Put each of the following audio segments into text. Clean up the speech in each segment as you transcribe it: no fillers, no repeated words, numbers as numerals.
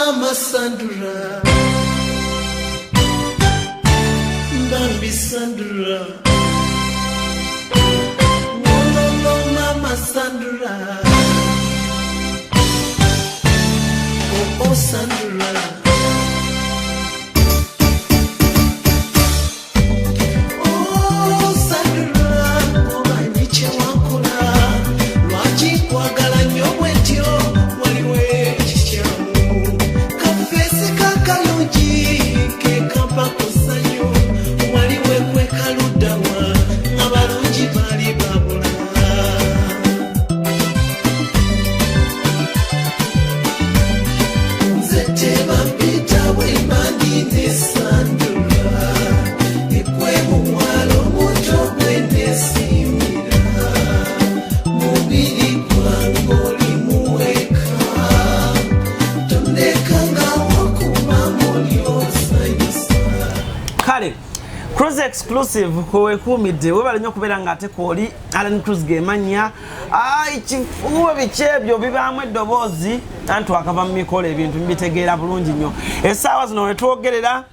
Mama Sandra, Bambi Sandra, no Mama Sandra, oh Sandra. Cruise exclusive kowe kumide webale nyo kubera ngate koli Alan Cruise gemanya chifuwe bichebyo bibamwe dobozi antu akava mikole ebintu mbitegeera bulungi nnyo esawa zino wetwogerera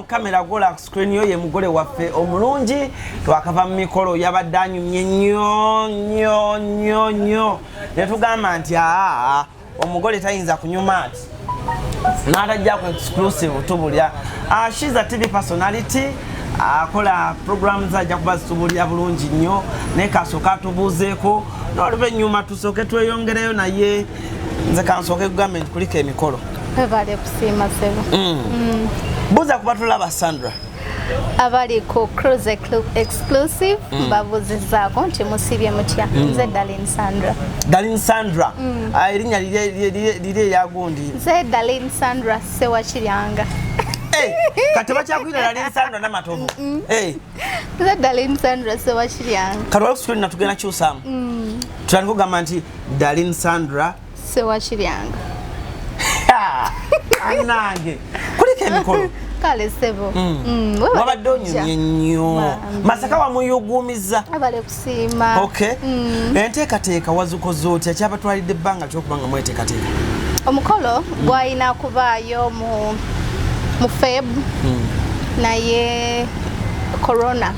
kamera gola screen yo ye mugole waffe omulungi twakava mikolo yabaddanyu nnyo netugamba nti omugole tayinza kunyuma ati natajja ku exclusive tubulya she's a TV personality akola programs ajja kubazitubulya bulungi nnyo ne kasooka tubuuzeeko n'oluvannyuma tusooke tweyongereyo naye nze kansooke government kuliko emikolo bale kusiima sebo buuza kuba tulaba Sandra abali ku Cruise exclusive babuzizaako nti musibye mutya nze Darlene Sandra erinnya liri eryagundi nze Darlene Sandra Sewakiryanga kati bakyakwira Darlene Sandra n'amatovu nze Darlene Sandra Sewakiryanga kati wali kusituli natugenda kyusaamu tutandika okugamba nti Darlene Sandra Sewakiryanga anange kuliko emikolo kale sebo wabadde onyumye nnyo Masaka wamuyugumiza abale kusiima enteekateeka wazikoze otya kyabatwalidde ebbanga kyokubanga mweteekateeka omukolo gwalina kubaayo mu Feb naye corona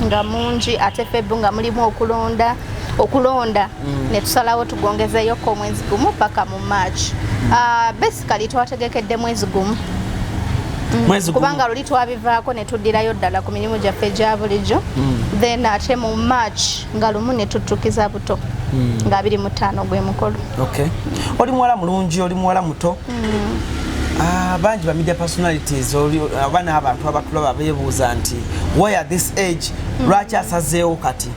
nga mungi ate Feb nga mulimu okulonda netusalawo tugongezeyo ko mwezi gumu paka mu March basically twategekedde mwezi gumu kubanga luli twabivaako ne tuddirayo ddala ku mirimu gyaffe egya bulijjo then ate mu March nga lumu ne tuttukiza buto nga 25 gwe mukolo oli muwala mulungi oli muwala muto bangi ba media personalities abaana abantu abakulaba beebuuza nti why at this age lwaki asazeewo kati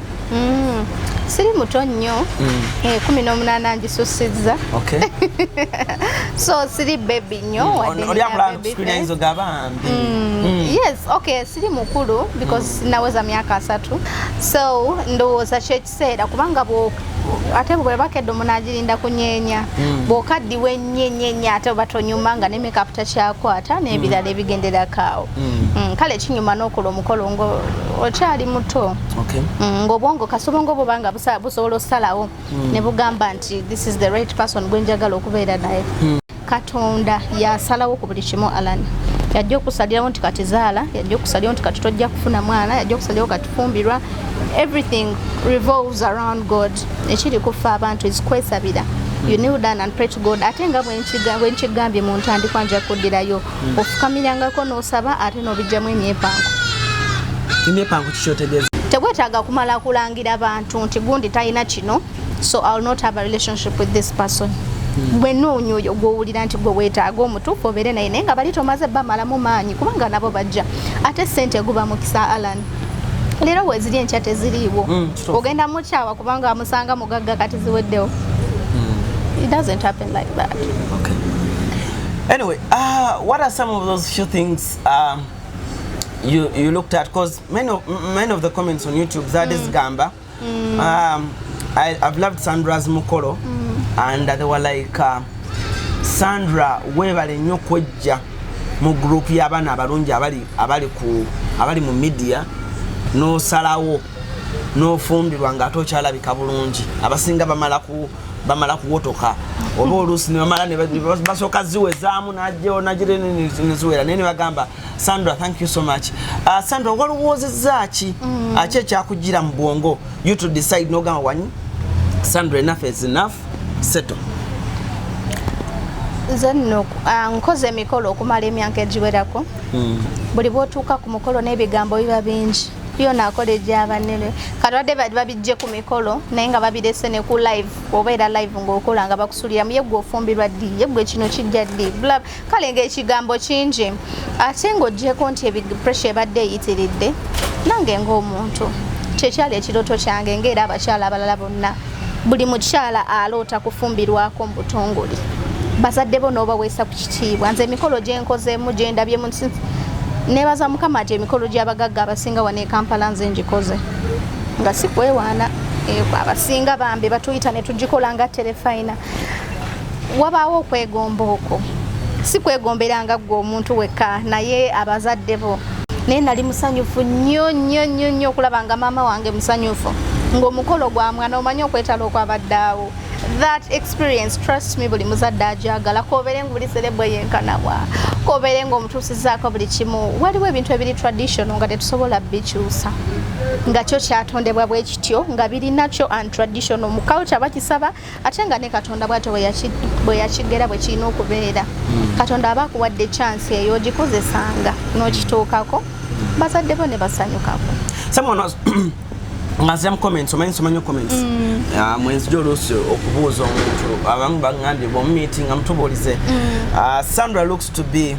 siri muto nnyo 18 ngisusizza so siri baby nnyo yes siri mukulu because naweza myaka 3 so ndowooza kyekiseera kubanga ate bwe bakedde omunaagirinda kunyeenya bw'okaddiwe nnyennyenya ate batonyuma nga ne makeup takyakwata n'ebirala ebigenderakaawo kale kinyuma n'okola omukolo ng'okyali muto ng'obwongo kasobongo bwobanga busobola osalawo ne bugamba nti this is the right person gwe njagala okubeera naye Katonda yasalawo ku buli kimu Alan yajja okusalirawo nti kati zaala yajja okusalirawo nti kati tojja kufuna mwana yajja okusalirawo kati fumbirwa everything revolves around God ekiri kufa abantu is kwesabira you kneel down and pray to God ate nga bwenkigambye mu ntandikwa nja kuddirayo ofukamirangako n'osaba ate n'obijjamu emyepango kikyotegeeza tebwetaaga kumala kulangira abantu nti gundi talina kino so I will not have a relationship with this person bwenoonya oyo gw'owulira nti gwe weetaaga omutuufu obeere naye naye nga bali tomaze bamalamu maanyi kubanga nabo bajja ate sente guba mukisa Alan leero weziri enkya teziriiwo ogenda mukyawa kubanga amusanga mugagga kati ziweddewo it doesn't happen like that anyway what are some of those few things you looked at because many of the comments on YouTube Zadis Gamba I've loved Sandra's mukolo and they were like Sandra webale nnyo kwejja mu group y'abaana abalungi abali mu media no salawo no fumbirwa nga tokyalabika bulungi abasinga bamala bamala kuwotoka oba oluusi ne bamala ne basooka ziwezaamu najire neziwera naye ne bagamba Sandra, thank you so much. Sandra, walowoozezza ki ki ekyakugira mu bwongo you to decide n'ogamba wanyi Sandra, enough is enough, settle. Zenno nkoze emikolo okumala emyaka egiwerako buli bwotuuka ku mukolo n'ebigambo biba bingi byonna akola egyabanene katwadde bali babijje ku mikolo naye nga babirese ne ku live oba era live ng'okola nga bakusuliramu yeggwe ofumbirwa ddi yeggwe kino kijja ddi kale ng'ekigambo kingi ate ng'oggyeko nti pressure ebadde eyitiridde nange ng'omuntu kyekyali ekirooto kyange ng'era abakyala abalala bonna buli mukyala aloota kufumbirwako mu butongole bazadde bo n'obaweesa ku kitiibwa nze emikolo gye nkozeemu gye ndabyemu nebaza mukama ati emikolo gy'abagagga abasinga wano e Kampala nze ngikoze nga si kwewaana abasinga bambi batuyita ne tugikola nga terefayina wabaawo okwegomba okwo si kwegomberanga ggwe omuntu wekka naye abazadde bo naye nali musanyufu nnyo okulaba nga maama wange musanyufu ng'omukolo gwa mwana omanyi okwetala okwabaddaawo. That experience, trust me, buli muzadde ajagala kobeere ng'oli celebwe yenkanawa kobeere ng'omutuusizaako buli kimu waliwo ebintu ebiri traditional nga tetusobola bikyusa nga kyo kyatondebwa bwe kityo nga birinakyo and traditional mu culture bakisaba ate nga ne Katonda bw'atyo bwe yakigera bwe kirina okubeera Katonda aba akuwadde chance eyo ogikozesanga n'okituukako bazadde bo ne basanyukako. Someone was ngazam comments omanyi comments mwenzi jolusi okubuuza omuntu abamu bangambye bo meeting amtubolize Sandra looks to be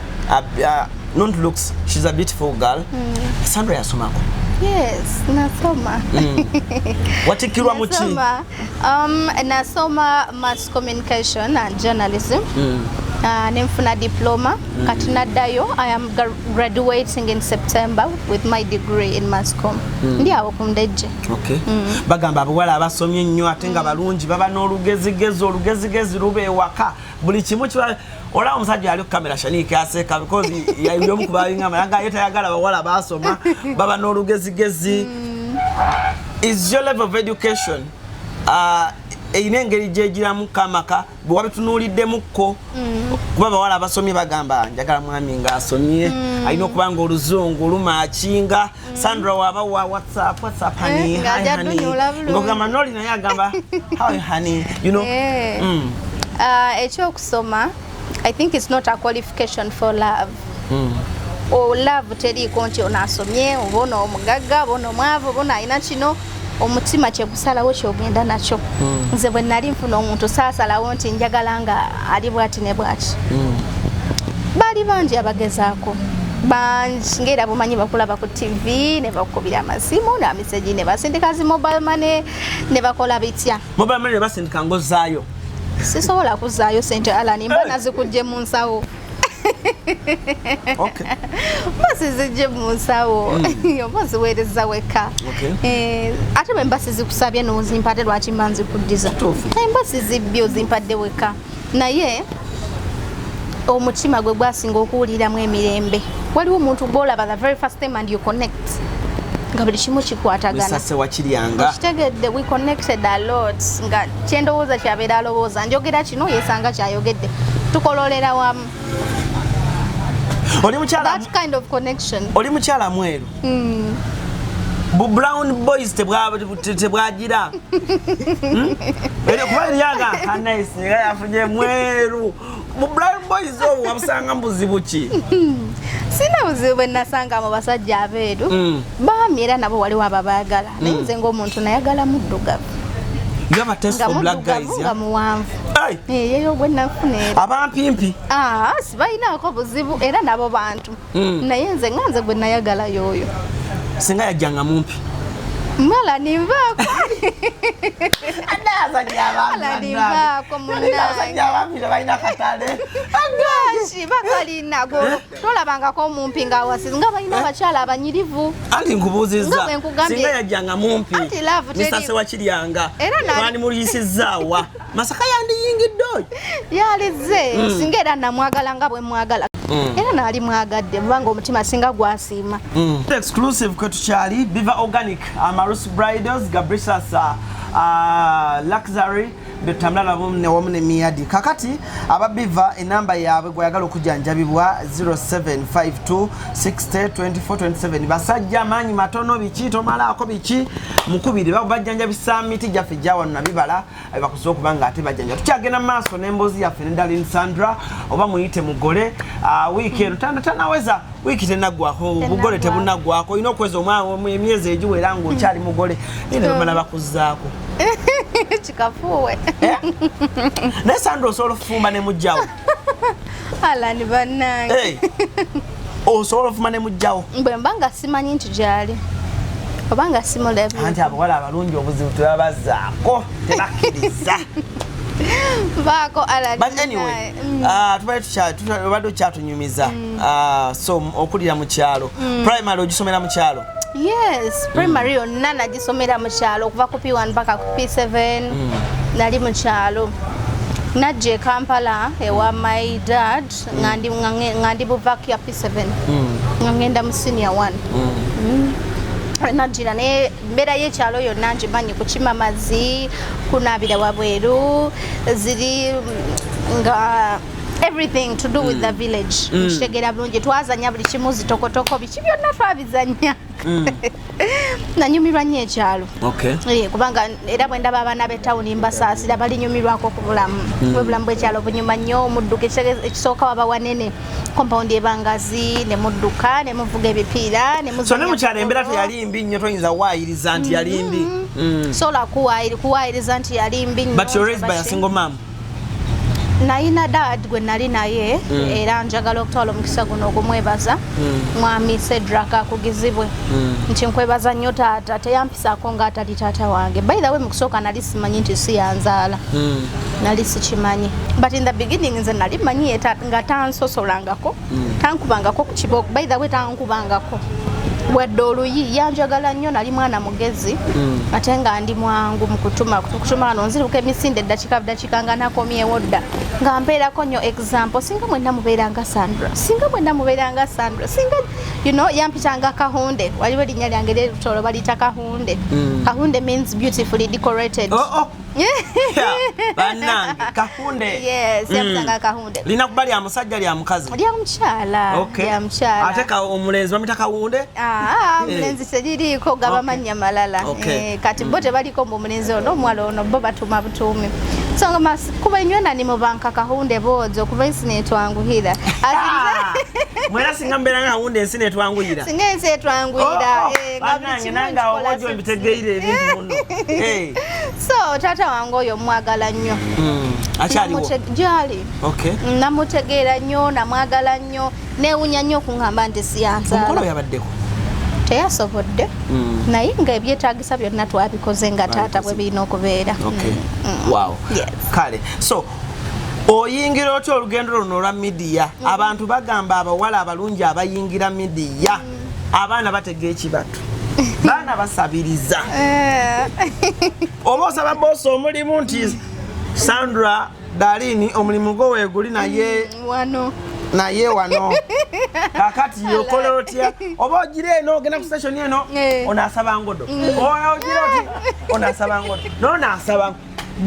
not looks, she's a beautiful girl. Sandra yasomako? Yes, nasoma. Watikirwa muki? Nasoma mass communication and journalism. Nemfuna diploma kati naddayo. I am graduating in September with my degree in mass com. Ndi awo kumdeje. Okay. Bagamba abawala abasomye ennyo ate nga balungi baba n'olugezigezi lube waka buli kimu kiba ola omusajja ali ku kamera Shanika aseka because yomu kubayinga mayanga yetayagala abawala basoma baba n'olugezigezi. Is your level of education einengeri gyegiramu kamaka bwe wabitunuuliddemukko kuba bawala abasomye bagamba njagala mwami nga asomye alina okuba nga oluzungu lumakinga Sandra waba wa WhatsApp honey hi honey ngogamba noli naye agamba how honey you know. Ekyokusoma I think it's not a qualification for love. Or love teriko nti onasomye obona omugagga obona omwavu obona alina kino omutima kyegusalawo kyogenda nakyo. Nze bwe nali nfuna omuntu saasalawo nti njagala nga ali bwati ne bwati. Bali bangi abagezaako bangi ngera bumanyi bakulaba ku TV ne bakubira amasimu na message ne basindika zi mobile money ne bakola bitya. Mobile money basindika ngozaayo. Sisobola kuzaayo sente alani mbona zikujje mu nsawo. Okay. Basi zije mu nsawo. Basi weereza weka. Ate bwe mbasi zikusabye n'ozimpate lwaki mbanzi kuddiza. Mbasi zibbyo zimpadde weka. Naye omutima gwe gwasinga okuwuliramu emirembe. Waliwo omuntu gw'olaba the very first time and you connect. Nga buli kimu kikwatagana. Sase wakiryanga. Kitegedde we connected a lot. Nga kyendowooza kyabeera alowooza. Njogera kino yesanga kyayogedde. Tukololera wamu. That kind of connection. Oli mukyala mweru. Bu brown boys tebwagira. Ere kuba lyanga nice nga yafunye mweru. Bu brown boys owo wabusanga mbuzibu ki? Sina buzibu bwe nasanga mu basajja abeeru. Bami era nabo waliwo ababaagala. Naye nze ng'omuntu nayagala muddugavu. You have a taste for black guys, yeah? Hey! Yeyo gwe nafune. Abampimpi. Sibayinaako buzibu era nabo bantu. Naye nze nganze gwe nayagala yoyo. Singa yajjanga mumpi. Mala nimbaako. Adaza nyaba. Mala nimbaako munange. Nyaba bayina katale. Agashi bakali nago. Tolabangako mumpi nga wasizi nga bayina abakyala abanyirivu. Anti nkubuuzizza. Singa yajjanga mumpi. Anti love teri. Misase wakiryanga. Twani muliyisizaawa. Masaka yandiyingidde. Yalize. Singa era namwagala nga bwe mwagala. Era nali mwagadde mbanga omutima singa gwasiima. Exclusive kwetu kyali Biva Organic Amarus Bridals Gabrisas luxury betambala bomne womne miyadi kakati ababiva enamba yaabwe gwayagala okujanjabibwa 0752602427 basajja manyi matono bichi tomalako bichi mukubiri babajjanja bisamiti jaffe jawa nabibala bakusoka kubanga ate bajjanja tukyagenda maaso nembozi yaffe ndali SANDRA oba muyite mugole weekend tanaweza wiki tenagwako mugole tebunagwako ino kweza emyezi egiwera ngo kyali mugole nine bamala bakuzaako chikafuwe ne SANDRA osobola okufumba ne mujjawo ala ni bannange hey osobola okufumba ne mujjawo bwe mbanga simanyi nti gyali obanga simulabye anti abawala abalungi obuzibu tebabazaako tebakkiriza Bako ala. But anyway, tubadde kyatunyumiza so okulira mu kyalo primary ogisomera mu kyalo. Yes, primary yonna nagisomera mu kyalo okuva ku P1 mpaka ku P7 nali mu kyalo. Najje Kampala ewa my dad ngandi buvaki ya P7 ngenda mu senior 1 najira ne mbera yekyalo yonna ngimanyi kukima mazzi kunabira wabweru ziri nga everything to do with the village nkitegera bulungi twazanya buli kimu zitokotoko biki byonna twabizanya nanyumirwa nnyo ekyalo kubanga era bwe ndaba abaana b'etawuni mbasaasira balinyumirwako ku bulamu bwebulamu bw'ekyalo bunyuma nnyo mudduka ekisooka waba wanene compound ebangazi ne mudduka ne muvuga ebipiira ne so ne mukyalo embeera teyali mbi nnyo toyinza waayiriza nti yali mbi sola kuwaayiriza nti yali mbi nnyo. But you're raised by a single mom? Naina dad gwe nali naye era njagala okutwala omukisa guno okumwebaza mwami Sedraka akugizibwe nti nkwebaza nnyo taata teyampisaako ng'atali taata wange. By the way mukusooka nali simanyi nti si yanzaala nali sikimanyi but in the beginning nze nali manyi nga tansosolangako tankubangako ku kibooko. By the way tankubangako wadde oluyi yanjagala nnyo nali mwana mugezi ate nga ndi mwangu mukutuma ano nziruka emisinde eddakiika nga nakomyewo dda nga mpeerako nnyo example singa mwenna mubeeranga SANDRA singa you know yampitanga Kahunde waliwo erinnya lyange ly'olutalo baliyita Kahunde. Kahunde means beautifully decorated. Bannange Kahunde. Yes, yampitanga Kahunde. Lina kuba lya musajja lya mukazi? Lya mukyala. Ate omulenzi bamuyita Kahunde? Omulenzi teririiko gaba mannya malala kati bo tebaliko mbu omulenzi ono omuwala ono bo batuma butuumi so nga kuba nywena ni mubanka Kahunde boozi okuva ensi netwanguhira mwera singa mbeera nga Kahunde ensi netwanguhira singa ensi etwanguhira bannange nange awo ojo mbitegeire ebintu muno so taata wange oyo mwagala nnyo akyaliwo gyali namutegeera nnyo namwagala nnyo neewunya nnyo okuŋŋamba nti siyanzaala. Omukolo yabaddeko teyasobodde naye nga ebyetaagisa byonna twabikoze nga taata bwe birina okubeera. Kale so oyingira otya olugendo luno olwa midiya? Abantu bagamba abawala abalungi abayingira midiya abaana batega ekibatu baana basabiriza oba osaba boosi omulimu nti SANDRA Dalini omulimu gwo weeguli naye wano kakati yokola otya oba ogire eno ogenda ku station eno onaasaba ngodo ogire oti onaasaba ngodo nonaasaba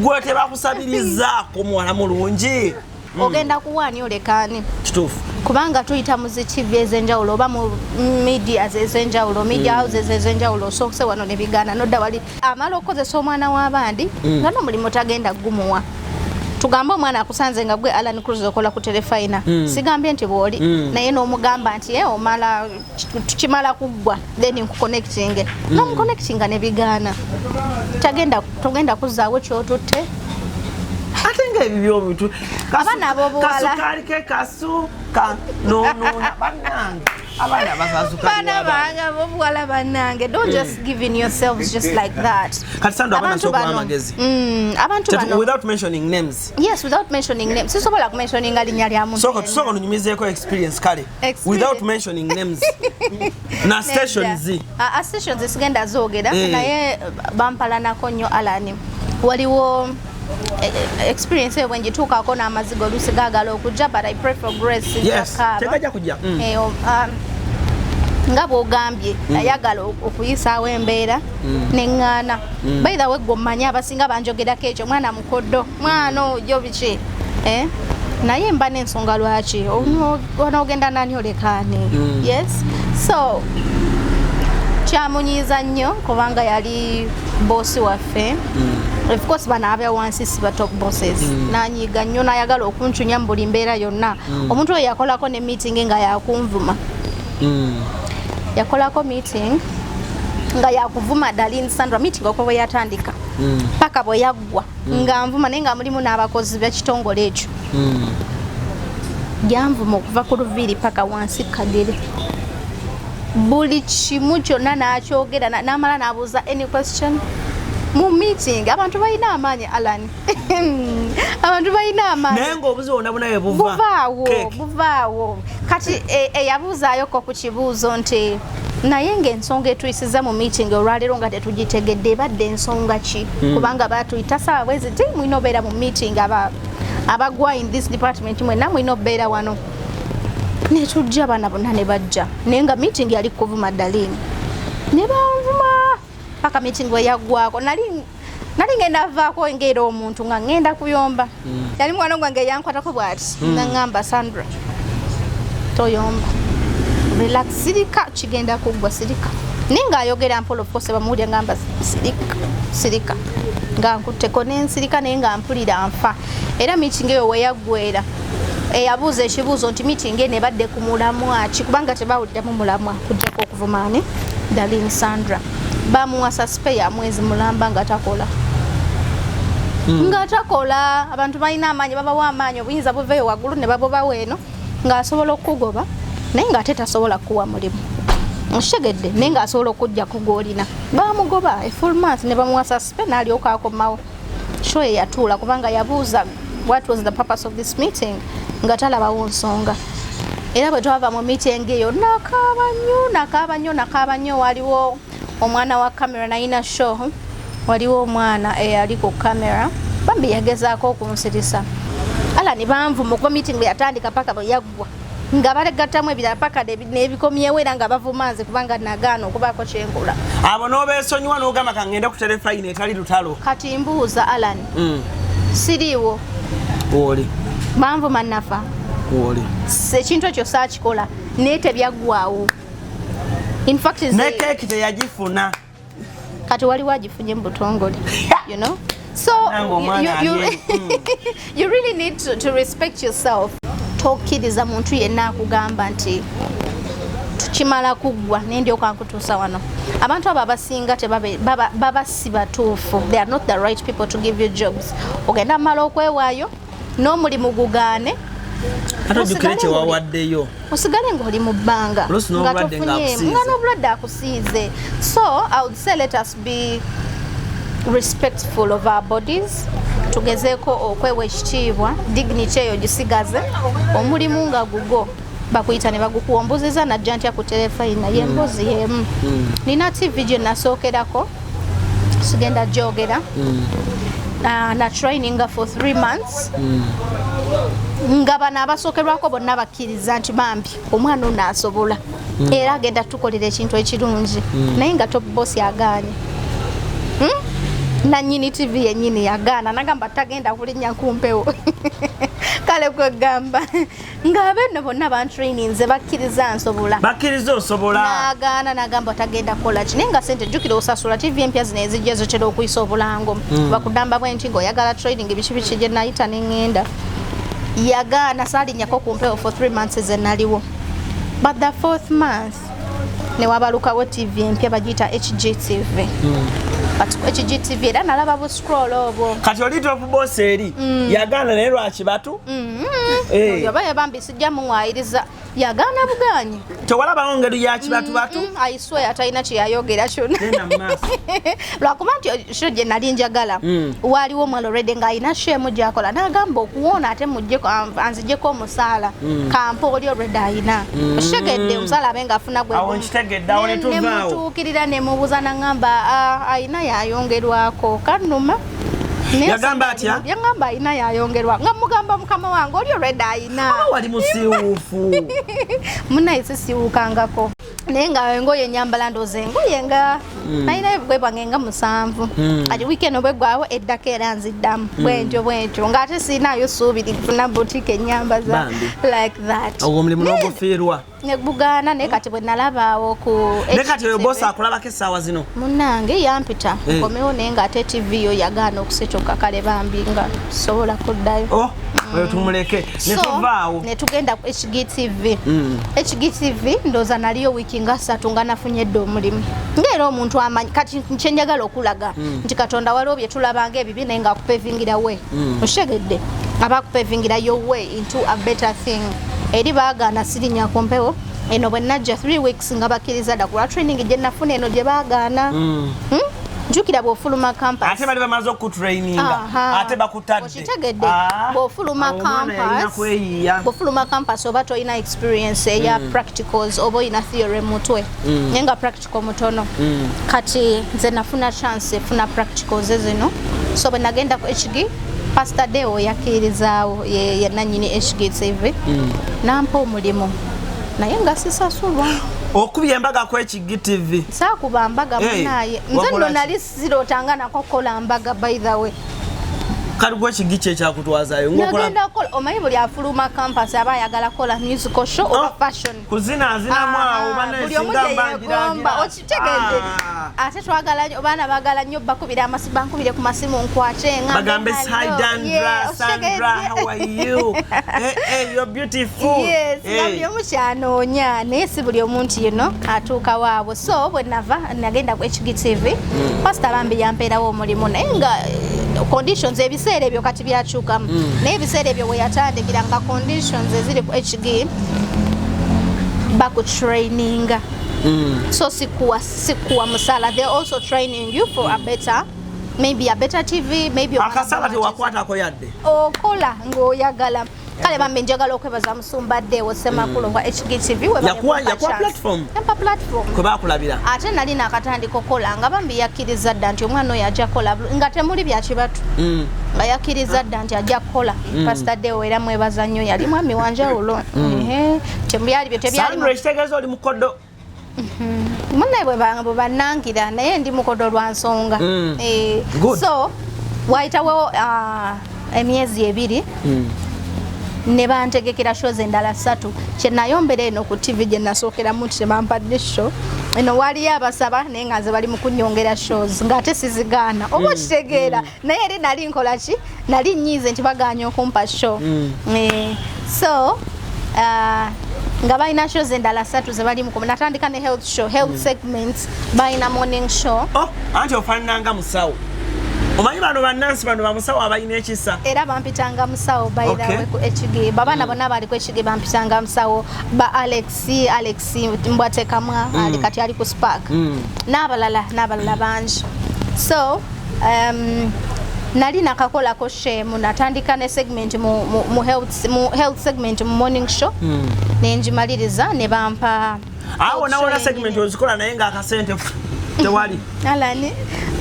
gwe tebakusabirizaako muwala mulungi ogenda kuwaani olekaani kituufu kubanga tuyita mu zikivi ez'enjawulo oba mu media ez'enjawulo media houses ez'enjawulo osookuse wano ne bigaana nodda wali amala okukozesa omwana w'abandi nga n'omulimu tagenda gumuwa. Tugamba omwana akusanze nga gwe Alan Cruz okola ku telefina sigambye nti bwoli naye n'omugamba nti omala tukimala kuggwa then nkuconnecting n'omuconnectinga ne bigaana tugenda kuzaawo kyotutte ate nga ebyo bintu abaana ab'obuwala kasukali ke kasuka nonona bannange abaana basasukali bana bange ab'obuwala bannange don't just give in yourselves just like that. Kati SANDRA abana sokuwa amagezi abantu bano without mentioning names. Yes, without mentioning names. Sisobola ku mentioning linnya lya muntu soko nunyumizeeko experience kale without mentioning names na stations stations sigenda zoogera naye bampalanako nnyo Alani waliwo experience when you took akona amazigo lusigagala okujja but I pray for grace tegajja kujja nga bwogambye ayagala okuyisaawo embeera neŋŋaana by the way gomanya abasinga banjogerako ekyo mwana mukoddo mwana ojo biki naye mba n'ensonga lwaki onoogenda nani olekaani yes so kyamunyiiza nnyo kubanga yali boosi waffe of course bano abya wansi si ba top bosses nanyiiga nnyo nayagala okuncunya mu buli mbeera yonna omuntu oyo yakolako ne meeting nga yakunvuma yakolako meeting nga yakuvuma Darlene Sandra meeting okwo bwe yatandika paka bwe yaggwa nga nvuma naye nga mulimu n'abakozi b'ekitongole ekyo yanvuma okuva ku luviiri paka wansi kagere buli kimu kyonna n'akyogera n'amala n'abuuza any question mu meeting abantu balina amaanyi Alan abantu balina amaanyi naye ng'obuzi wonna bunaye buvaawo kati eyabuuzaayoko ku kibuuzo nti naye ng'ensonga etuyisiza mu meeting olwaleero nga tetugitegedde ebadde ensonga ki kubanga batuyita saawa bwezi ti mulina obeera mu meeting abagwa in this department mwenna mulina obeera wano netujja abaana bonna ne bajja naye nga meeting yali kuvuma Darlene ne banvuma paka meeting we yaggwako nali ngenda vaako engera omuntu nga ngenda kuyomba yali mwana gwange yankwatako bwati naŋŋamba Sandra toyomba relax sirika kigenda kuggwa sirika naye ng'ayogera mpola of course bamuwulira ngamba sirika nga nkutteko n'ensirika naye nga mpulira nfa era meeting eyo we yaggwera eyabuuza ekibuuzo nti meeting eno ebadde ku mulamwa ki kubanga tebawuliramu mulamwa kujjako okuvumaani Darlene Sandra bamuwasa speya mwezi mulamba nga takola abantu balina amaanyi babawa amaanyi obuyinza buveeyo waggulu ne babobawo eno ng'asobola okugoba naye ng'ate tasobola kuwa mulimu okitegedde naye ng'asobola okujja kugolina bamugoba a full month ne bamuwasa spe n'alyoka akomawo sho yatuula kubanga yabuuza what was the purpose of this meeting nga talabawo nsonga era bwe twava mu meeting eyo nakaaba nnyo waliwo omwana wa kamera nayina show waliwo omwana eyali ku kamera bambi yagezaako okunsirisa Alan banvuma okuva meeting bwe yatandika paka bwe yaggwa nga balegattamu ebirala paka n'ebikomyewo era nga bavuma nze kubanga nagaana okubaako kyenkola abo n'obeesonyiwa n'ogamba kangenda ku terefayina etali lutalo kati mbuuza Alan siriiwo oli banvuma nafa oli ekintu ekyo saakikola naye tebyaggwaawo in fact ne keeki teyagifuna kati waliwo agifunye mu butongole you know so you really need to respect yourself tokkiriza muntu yenna akugamba nti tukimala kuggwa nendyoka nkutuusa wano abantu abo abasinga baba si batuufu they are not the right people to give you jobs ogenda mala okwewaayo n'omulimu gugaane osigale ng'oli mu bbanga nga tofunyeemu nga n'obulwadde akusiize so I would say let us be respectful of our bodies tugezeeko okwewa ekitiibwa dignity eyo gisigaze omulimu nga gugo bakuyita ne bagukuwombuziza najja ntya ku terefayina yembuzi yemu nina tv gye nasookerako sigenda gyogera na training for 3 months nga bano abasookerwako bonna bakkiriza nti bambi omwana ono asobola era agenda tukolera ekintu ekirungi naye nga top boss yagaanye nanyini tv yenyini yagaana nagamba tagenda kulinnya kumpewo kale kwegamba nga beno bonna bantraininze bakkiriza nsobola bakkiriza osobola nagaana nagamba tagenda kukola ki naye nga sente jjukira osasula tv empya zino ezijja zitera okuyisa obulango bakudamba bwenti ng'oyagala training biki gye nayita neŋŋenda yagaana saalinnyako kumpewo for 3 months zenaliwo but the 4th month newabalukawo tv empya bagiyita HGTV HGTV era nalaba bu scroll obwo kati oli top boss eri yagaana naye lwaki batu yaba bambi sijja muwaayiriza yagaana buganyi tewalabawo ngeri yaki batu ayiswe atalina kyeyayogera kyonna lwakuba nti sho gye nali njagala waaliwo omwala olwedde ng'alina shemu gyakola n'agamba okuwona ate mujjeko anzijjeko omusaala kampa oli olwedde alina okitegedde omusaala abe ng'afuna nemutuukirira nemubuuza n'agamba alina yayongerwako kannuma yagamba atya yagamba alina yayongerwa nga mugamba mukama wange oli olwedde alina wali musiiwuufu munaye sisiiwukangako nenga engoye nyambala ndoze engoye nga naina ebwe bangenga musanvu ati weekend obwe gwawo eddaka era nziddamu bwentyo ngate sinayo suubiri kufuna boutique nyambaza like that ogwo mulimu n'ogufiirwa nebugana ne kati bwe nalabaawo ku ne kati oyo bosi akulabako essaawa zino munnange yampita nkomewo naye nga ate TV yo yagaana okusetoka kale bambi nga sobola kuddayo oyo tumuleke netuvaawo netugenda ku HGTV HGTV ndoza naliyo wiki nga 3 nga nafunyedde omulimu ngera omuntu amanyi kati kyenjagala okulaga nti Katonda waliwo bye tulabanga ebibi naye nga akupevingira we oshegedde abakupevingira your way into a better thing eri baagaana sirinya ku mpewo eno bwe najja 3 weeks nga bakkiriza dda kuba training gye nafuna eno gye baagaana njukira bw'ofuluma campus ate bali bamaze okutraininga ate bakutadde okitegedde bw'ofuluma campus oba toyina experience eya practicals oba oyina theory mutwe naye nga practical mutono kati nze nafuna chance efuna practicals zino so bwe nagenda ku HG Pastor Deo yakkirizaawo ye nannyini HGTV nampa omulimu naye nga sisasulwa okubya embaga ku HGTV saakuba mbaga munaye nze nno nali sirotanga nako kola mbaga by the way kali gwe kigiche kyakutwazayo ngenda kola omanyi buli afuluma campus aba ayagala kola musical show oba fashion kuzina mwawo banesinga mbangira okitegedde ate twagala obaana bagala nnyo bakubira amasimu bankubire ku masimu nkwate nga bagambe Sandra how are you hey you're beautiful yes nabyo mukyanoonya naye si buli omuntu yino atuuka waabwe so bwe nava nagenda ku HGTV pastor bambi yampeerawo omulimu naye nga conditions ebiseera ebyo kati byakyukamu naye ebiseera ebyo bwe yatandikira nga conditions eziri ku HG bakutraininga so sikuwa musala they're also training you for a better maybe a better TV maybe akasala tewakwatako yadde okola ng'oyagala kale bambe njagala okwebaza Musumbadde Semakulu wa HGTV yakuwa platform kwe bakulabira ate nali nakatandika okola nga bambi yakkiriza dda nti omwana oyo ajja kola nga temuli bya kibatu nga yakkiriza dda nti ajja kukola Pastor Deo era mwebaza nnyo yali mwami wanjawulo tebyali byo tebyali Sandra ekitegeeza oli mukodo munne bwe bannangira naye ndi mukodo lwa nsonga so wayitawo emyezi 2 ne bantegekera shows endala 3 kye nayombera eno ku TV gye nasookeramu temampadde show eno waliyo abasaba naye nga nze bali mu kunnyongera shows ng'ate sizigaana oba okitegeera naye eri nali nkola ki nali nnyiize nti bagaanya okumpa show so nga balina shows endala 3 ze bali mukumu natandika ne health show health segments balina morning show anti ofaananga musawo omanyi bano bannansi bano bamusawo abalina ekisa era bampitanga musawo bayirawe ku HG babana bonna bali ku HG bampitanga musawo ba Alex Mbwatekamwa ali kati ali ku Spark n'abalala bangi so nali nakakola ko shemu natandika ne segment mu health segment mu morning show nenjimaliriza ne bampa nawona segment ozikola naye nga akasente tewali alani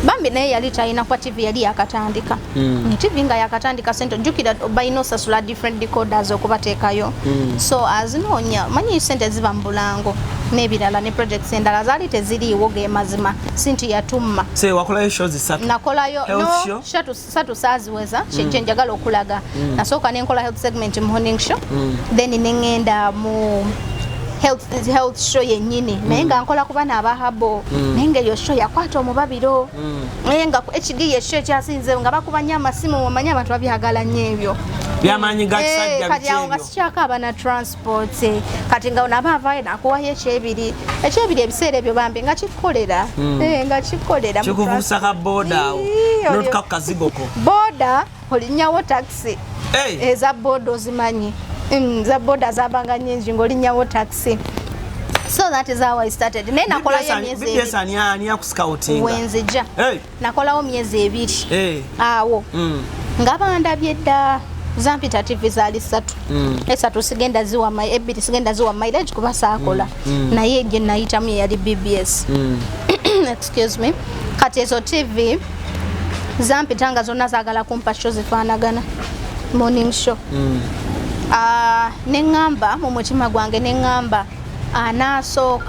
bambi naye yali talina kwa TV yali yakatandika TV nga yakatandika sente njukira bayina osasula different decoders okubateekayo so azinoonya manyi sente ziba mu bulango n'ebirala ne projects endala zaali teziriiwo ge mazima sinti yatumma wakolayo shows 3 nakolayo no satu saaziweza kye njagala okulaga nasooka nenkola health segment morning show then nengenda mu health show yennyini naye nga nkola ku baana abahabo naye nga eyo show yakwata omubabiro naye nga ku HG yeshow ekyasinze nga bakubanya amasimu omanyi abantu babyagala nnyo ebyo byamanyi ga kisajja kati awo nga sikyako abana transport kati nga onaba avaayo nakuwayo ekyebiri ebiseera ebyo bambi nga kikolera nga kikolera kikubuusa ka booda awo notuka ku kazigoko booda olinnyawo taxi eza booda ozimanyi za boda zabanga nyingi ngolinyawo taxi so that is how I started naye nakolayo emyezi BBS ani akuscouting wenzija nakolawo myezi 2 awo ngabandabye dda zampita TV zaali 3 sigenda ziwa ebiri sigenda ziwa mileage kuba saakola naye gye nayitamu yali BBS excuse me kati ezo TV zampitanga zonna zaagala kumpa show zifaanagana morning show nengamba mu mutima gwange nengamba anaso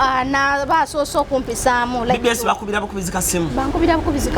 basoose okumpisaamu BBS bakubira bukubizika simu bankubira bukubizika